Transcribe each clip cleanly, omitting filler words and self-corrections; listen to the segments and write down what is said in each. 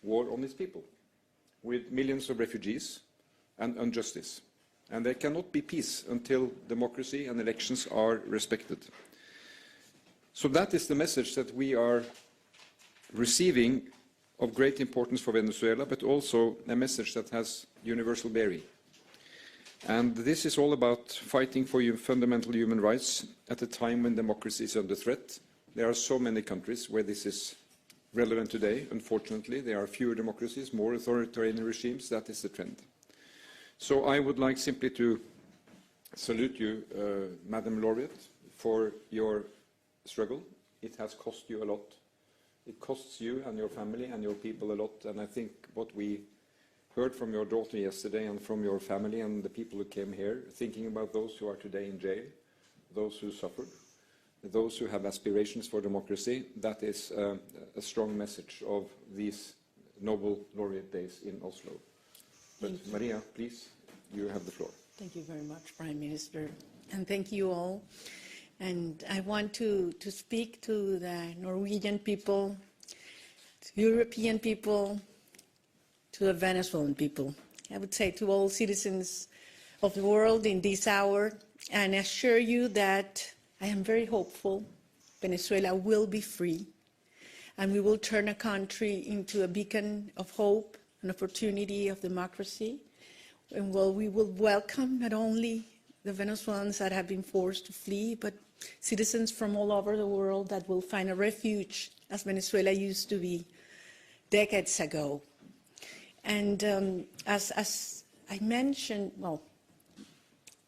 war on its people, with millions of refugees and injustice. And there cannot be peace until democracy and elections are respected. So that is the message that we are receiving of great importance for Venezuela, but also a message that has universal bearing. And this is all about fighting for fundamental human rights at a time when democracy is under threat. There are so many countries where this is relevant today. Unfortunately, there are fewer democracies, more authoritarian regimes. That is the trend. So I would like simply to salute you, Madam Laureate, for your struggle. It has cost you a lot. It costs you and your family and your people a lot. And I think what we heard from your daughter yesterday and from your family and the people who came here, thinking about those who are today in jail, those who suffered, those who have aspirations for democracy, that is a strong message of these Nobel Laureate Days in Oslo. But Maria, please, you have the floor. Thank you very much, Prime Minister, and thank you all. And I want to speak to the Norwegian people, to European people, to the Venezuelan people. I would say to all citizens of the world in this hour, and assure you that I am very hopeful Venezuela will be free, and we will turn a country into a beacon of hope, an opportunity of democracy, and we will welcome not only the Venezuelans that have been forced to flee, but citizens from all over the world that will find a refuge, as Venezuela used to be decades ago. And as I mentioned, well,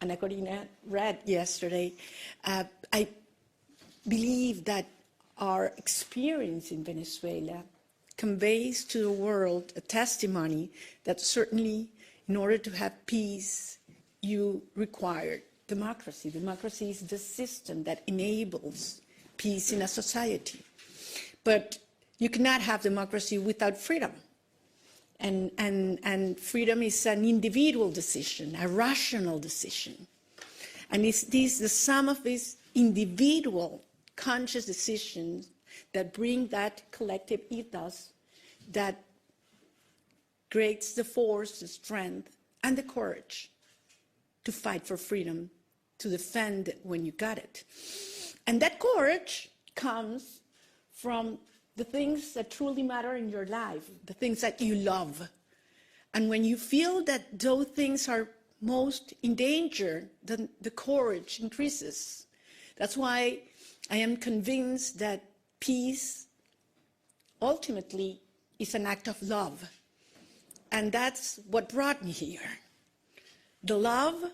Anna Corina read yesterday, I believe that our experience in Venezuela conveys to the world a testimony that certainly in order to have peace, you require democracy. Democracy is the system that enables peace in a society. But you cannot have democracy without freedom. And freedom is an individual decision, a rational decision. And it's the sum of these individual conscious decisions that bring that collective ethos that creates the force, the strength, and the courage to fight for freedom, to defend it when you got it. And that courage comes from the things that truly matter in your life, the things that you love. And when you feel that those things are most in danger, then the courage increases. That's why I am convinced that peace ultimately is an act of love. And that's what brought me here. The love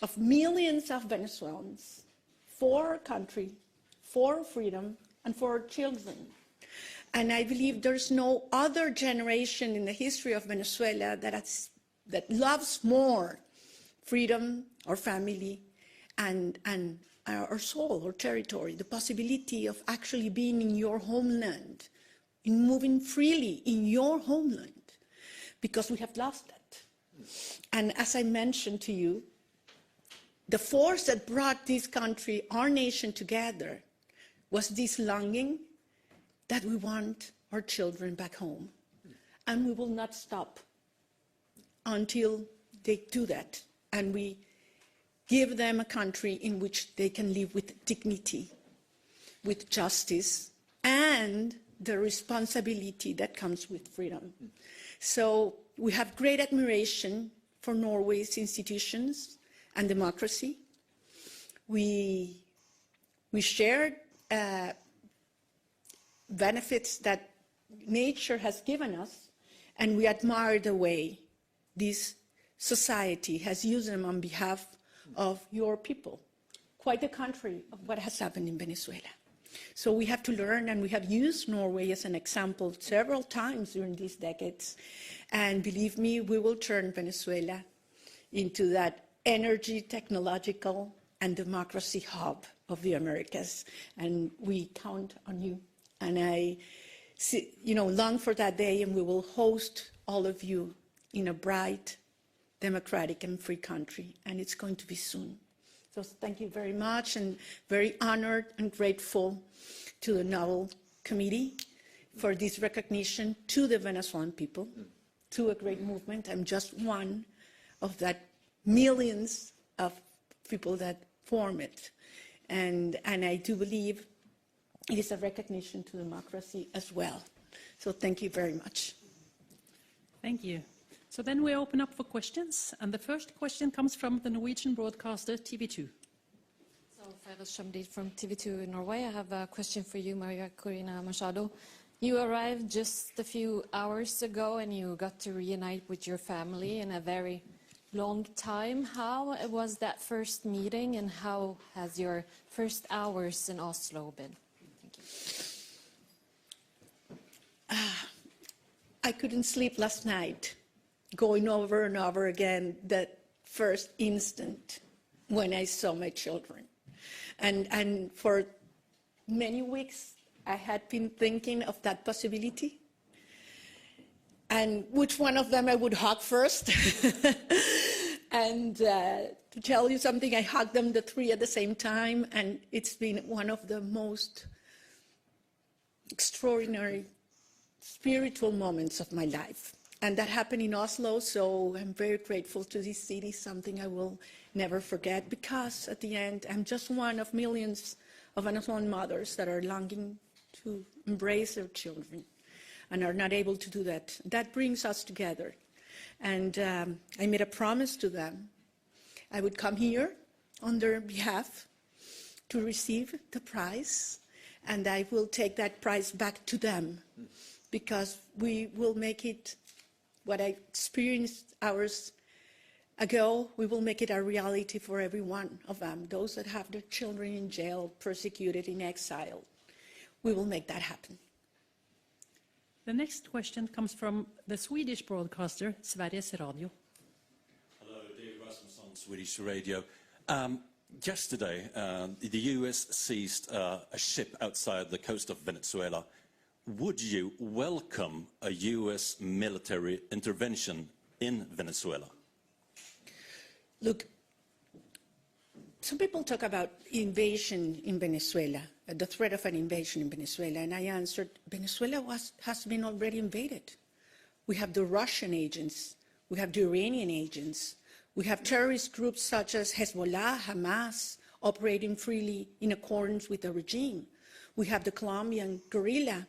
of millions of Venezuelans for our country, for freedom, and for our children. And I believe there's no other generation in the history of Venezuela that loves more freedom, our family, and our soul, our territory, the possibility of actually being in your homeland, in moving freely in your homeland, because we have lost that. And as I mentioned to you, the force that brought this country, our nation together, was this longing that we want our children back home. And we will not stop until they do that. And we give them a country in which they can live with dignity, with justice, and the responsibility that comes with freedom. So we have great admiration for Norway's institutions and democracy. We shared benefits that nature has given us, and we admire the way this society has used them on behalf of your people. Quite the contrary of what has happened in Venezuela. So we have to learn, and we have used Norway as an example several times during these decades. And believe me, we will turn Venezuela into that energy, technological, and democracy hub of the Americas. And we count on you. And I long for that day, and we will host all of you in a bright, democratic, and free country. And it's going to be soon. So thank you very much, and very honored and grateful to the Nobel Committee for this recognition to the Venezuelan people, to a great movement. I'm just one of that millions of people that form it. And I do believe it is a recognition to democracy as well. So thank you very much. Thank you. So then we open up for questions. And the first question comes from the Norwegian broadcaster TV2. So, Ferris Shamdid from TV2 in Norway. I have a question for you, Maria Corina Machado. You arrived just a few hours ago and you got to reunite with your family in a very long time. How was that first meeting and how has your first hours in Oslo been? Thank you. I couldn't sleep last night, going over and over again that first instant when I saw my children. And for many weeks, I had been thinking of that possibility and which one of them I would hug first. And to tell you something, I hugged them the three at the same time, and it's been one of the most extraordinary spiritual moments of my life. And that happened in Oslo, so I'm very grateful to this city, something I will never forget, because at the end, I'm just one of millions of Venezuelan mothers that are longing to embrace their children and are not able to do that. That brings us together. And I made a promise to them. I would come here on their behalf to receive the prize, and I will take that prize back to them, because we will make it what I experienced hours ago. We will make it a reality for every one of them, those that have their children in jail, persecuted, in exile. We will make that happen. The next question comes from the Swedish broadcaster, Sveriges Radio. Hello, David Rasmus on Swedish Radio. Yesterday, the US seized a ship outside the coast of Venezuela. Would you welcome a US military intervention in Venezuela? Look, some people talk about invasion in Venezuela, the threat of an invasion in Venezuela, and I answered, Venezuela has been already invaded. We have the Russian agents, we have the Iranian agents, we have terrorist groups such as Hezbollah, Hamas, operating freely in accordance with the regime. We have the Colombian guerrilla,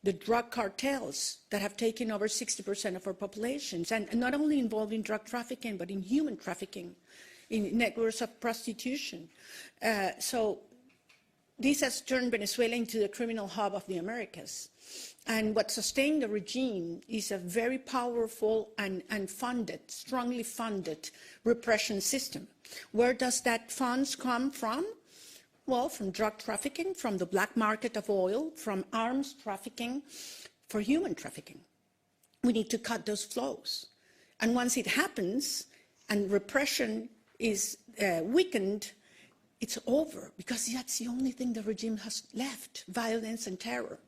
the drug cartels that have taken over 60% of our populations, and not only involved in drug trafficking, but in human trafficking, in networks of prostitution. So this has turned Venezuela into the criminal hub of the Americas. And what sustained the regime is a very powerful and funded, strongly funded repression system. Where does that funds come from? Well, from drug trafficking, from the black market of oil, from arms trafficking, for human trafficking. We need to cut those flows. And once it happens and repression is weakened, it's over, because that's the only thing the regime has left, violence and terror.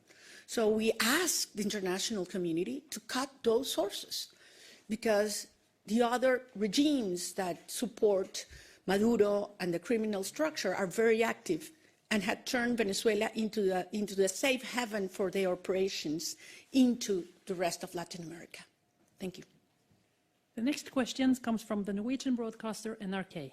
So we ask the international community to cut those sources, because the other regimes that support Maduro and the criminal structure are very active and had turned Venezuela into the safe haven for their operations into the rest of Latin America. Thank you. The next question comes from the Norwegian broadcaster NRK.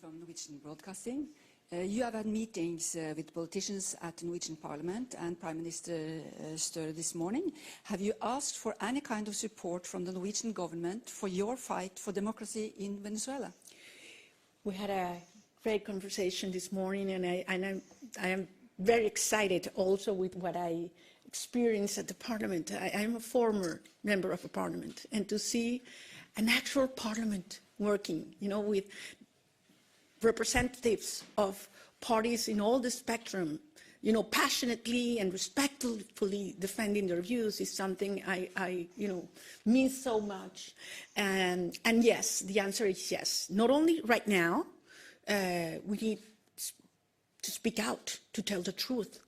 From Norwegian Broadcasting. You have had meetings with politicians at the Norwegian Parliament and Prime Minister Støre this morning. Have you asked for any kind of support from the Norwegian government for your fight for democracy in Venezuela? We had a great conversation this morning, and I am very excited also with what I experienced at the Parliament. I am a former member of a Parliament, and to see an actual Parliament working, you know, with representatives of parties in all the spectrum, you know, passionately and respectfully defending their views is something I means so much. And yes, the answer is yes. Not only right now, we need to speak out, to tell the truth,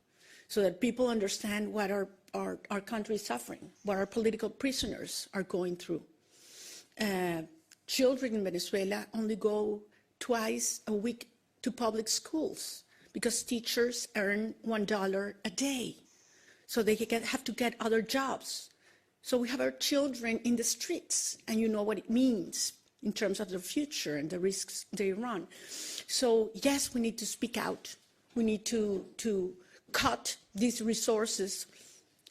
so that people understand what our country is suffering, what our political prisoners are going through. Children in Venezuela only go twice a week to public schools because teachers earn $1 a day so they have to get other jobs. So we have our children in the streets, and you know what it means in terms of the future and the risks they run. So yes, we need to speak out. We need to cut these resources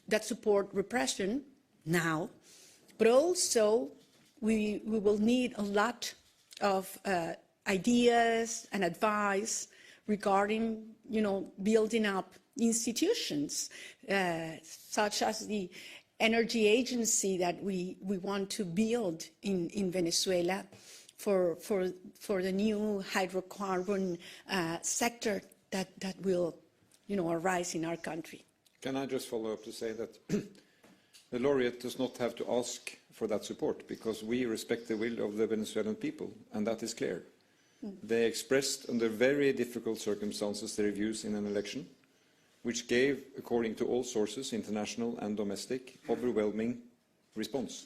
that support repression now, but also we will need a lot of ideas and advice regarding, building up institutions such as the energy agency that we want to build in Venezuela for the new hydrocarbon sector that will, arise in our country. Can I just follow up to say that the laureate does not have to ask for that support, because we respect the will of the Venezuelan people, and that is clear. They expressed under very difficult circumstances their views in an election, which gave, according to all sources, international and domestic, overwhelming response.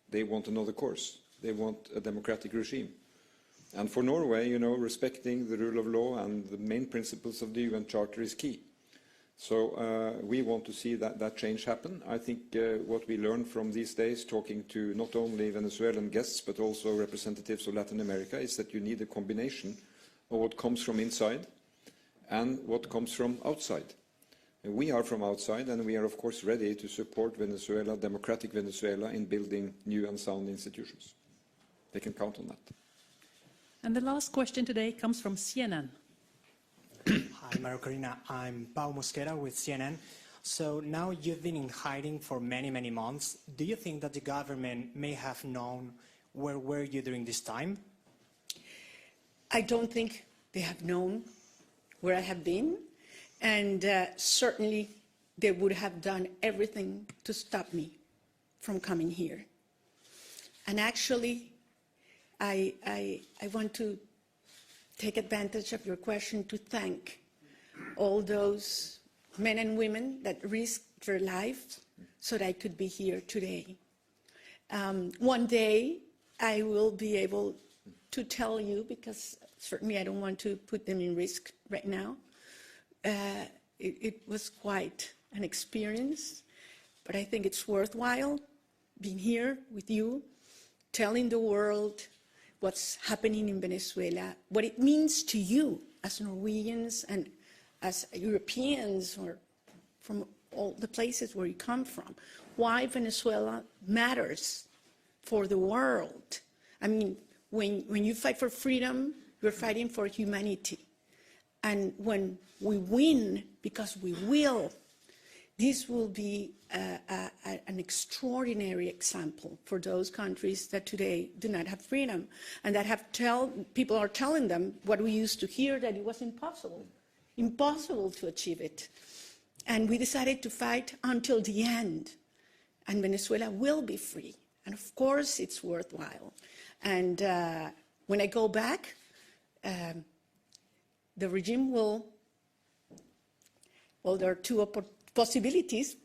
They want another course. They want a democratic regime. And for Norway, respecting the rule of law and the main principles of the UN Charter is key. So we want to see that change happen. I think what we learned from these days, talking to not only Venezuelan guests, but also representatives of Latin America, is that you need a combination of what comes from inside and what comes from outside. And we are from outside, and we are, of course, ready to support Venezuela, democratic Venezuela, in building new and sound institutions. They can count on that. And the last question today comes from CNN. Hi, Corina. I'm Pau Mosquera with CNN. So now you've been in hiding for many, many months. Do you think that the government may have known where were you during this time? I don't think they have known where I have been, and certainly they would have done everything to stop me from coming here. And actually, I want to take advantage of your question to thank all those men and women that risked their lives so that I could be here today. One day I will be able to tell you, because certainly I don't want to put them in risk right now. It was quite an experience, but I think it's worthwhile being here with you, telling the world what's happening in Venezuela, what it means to you as Norwegians and as Europeans, or from all the places where you come from, why Venezuela matters for the world. I mean, when you fight for freedom, you're fighting for humanity. And when we win, because we will, this will be an extraordinary example for those countries that today do not have freedom, and that people are telling them what we used to hear, that it was impossible to achieve it. And we decided to fight until the end, and Venezuela will be free. And of course, it's worthwhile. And when I go back, the regime will, well, there are two possibilities,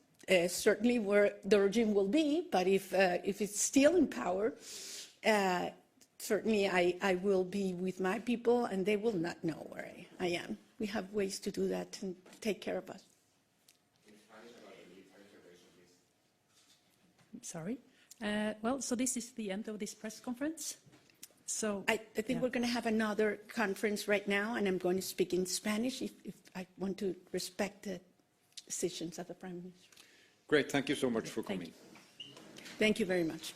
certainly where the regime will be, but if it's still in power, certainly I will be with my people, and they will not know where I am. We have ways to do that and take care of us. Sorry. Well, so this is the end of this press conference. So I think we're going to have another conference right now, and I'm going to speak in Spanish if I want to respect the decisions of the Prime Minister. Great. Thank you so much for coming. Thank you very much.